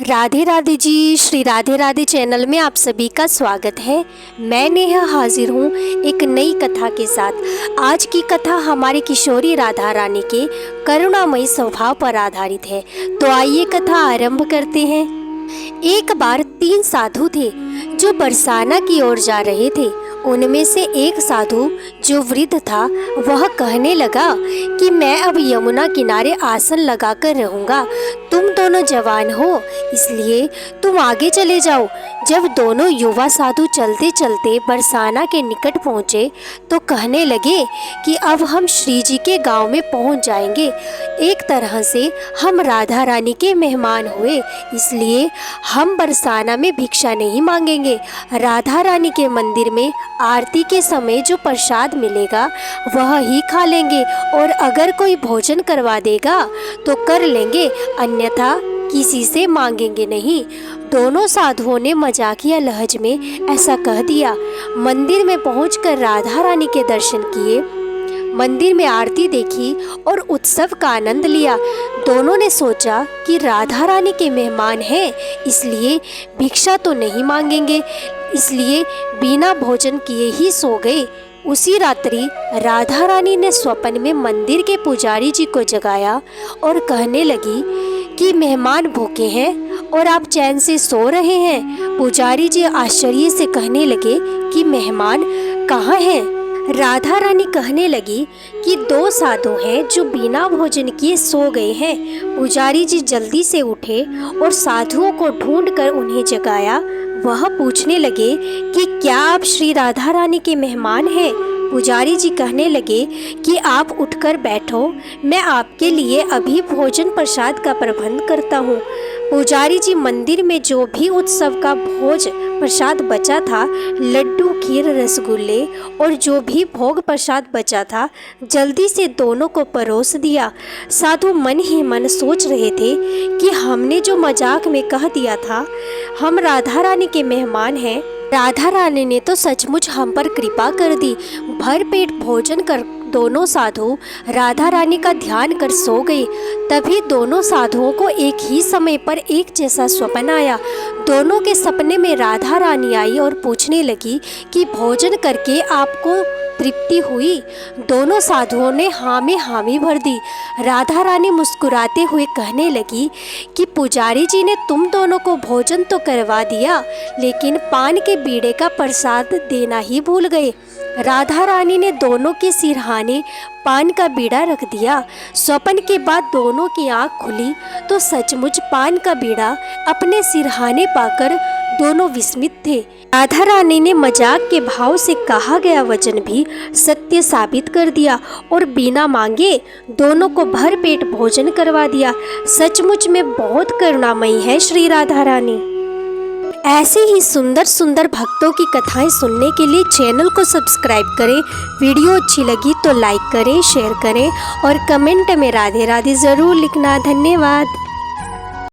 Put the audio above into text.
Radhe Radhe ji. Shri Radhe Radhe channel में आप सभी का स्वागत है। मैं नेहा हाजिर हूँ एक नई कथा के साथ। आज की कथा हमारी किशोरी राधा रानी के करुणामयी स्वभाव पर आधारित है। तो आइए कथा आरंभ करते हैं। एक बार 3 साधु थे जो बरसाना की ओर जा रहे थे। उनमें से एक साधु जो वृद्ध था वह कहने लगा कि मैं अब यमुना किनारे आसन लगाकर रहूंगा। तुम दोनों जवान हो इसलिए तुम आगे चले जाओ। जब दोनों युवा साधु चलते चलते बरसाना के निकट पहुँचे तो कहने लगे कि अब हम श्री जी के गांव में पहुँच जाएंगे। एक तरह से हम राधा रानी के मेहमान हुए, इसलिए हम बरसाना में भिक्षा नहीं मांगेंगे। राधा रानी के मंदिर में आरती के समय जो प्रसाद मिलेगा वह ही खा लेंगे, और अगर कोई भोजन करवा देगा तो कर लेंगे, अन्यथा किसी से मांगेंगे नहीं। दोनों साधुओं ने मजाकिया लहज में ऐसा कह दिया। मंदिर में पहुंचकर राधा रानी के दर्शन किए, मंदिर में आरती देखी और उत्सव का आनंद लिया। दोनों ने सोचा कि राधा रानी के मेहमान हैं, इसलिए भिक्षा तो नहीं मांगेंगे, इसलिए बिना भोजन किए ही सो गए। उसी रात्रि राधा रानी ने स्वप्न में मंदिर के पुजारी जी को जगाया और कहने लगी कि मेहमान भूखे हैं और आप चैन से सो रहे हैं। पुजारी जी आश्चर्य से कहने लगे कि मेहमान कहाँ हैं? राधा रानी कहने लगी कि 2 साधु हैं जो बिना भोजन किए सो गए हैं। पुजारी जी जल्दी से उठे और साधुओं को ढूंढकर उन्हें जगाया। वह पूछने लगे कि क्या आप श्री राधा रानी के मेहमान हैं? पुजारी जी कहने लगे कि आप उठकर बैठो, मैं आपके लिए अभी भोजन प्रसाद का प्रबंध करता हूँ। पुजारी जी मंदिर में जो भी उत्सव का भोज प्रसाद बचा था, लड्डू, खीर, रसगुल्ले और जो भी भोग प्रसाद बचा था, जल्दी से दोनों को परोस दिया। साधु मन ही मन सोच रहे थे कि हमने जो मजाक में कह दिया था हम राधा रानी के मेहमान हैं, राधा रानी ने तो सचमुच हम पर कृपा कर दी। भर पेट भोजन कर दोनों साधु राधा रानी का ध्यान कर सो गए। तभी दोनों साधुओं को एक ही समय पर एक जैसा स्वप्न आया। दोनों के सपने में राधा रानी आई और पूछने लगी कि भोजन करके आपको तृप्ति हुई? दोनों साधुओं ने हाँ में हामी भर दी। राधा रानी मुस्कुराते हुए कहने लगी कि पुजारी जी ने तुम दोनों को भोजन तो करवा दिया, लेकिन पान के बीड़े का प्रसाद देना ही भूल गए। राधा रानी ने दोनों के सिरहाने पान का बीड़ा रख दिया। स्वप्न के बाद दोनों की आंख खुली तो सचमुच पान का बीड़ा अपने सिरहाने पाकर दोनों विस्मित थे। राधा रानी ने मजाक के भाव से कहा गया वचन भी सत्य साबित कर दिया और बिना मांगे दोनों को भर पेट भोजन करवा दिया। सचमुच में बहुत करुणामयी है श्री राधा रानी। ऐसे ही सुंदर सुंदर भक्तों की कथाएं सुनने के लिए चैनल को सब्सक्राइब करें। वीडियो अच्छी लगी तो लाइक करें, शेयर करें और कमेंट में राधे राधे ज़रूर लिखना। धन्यवाद।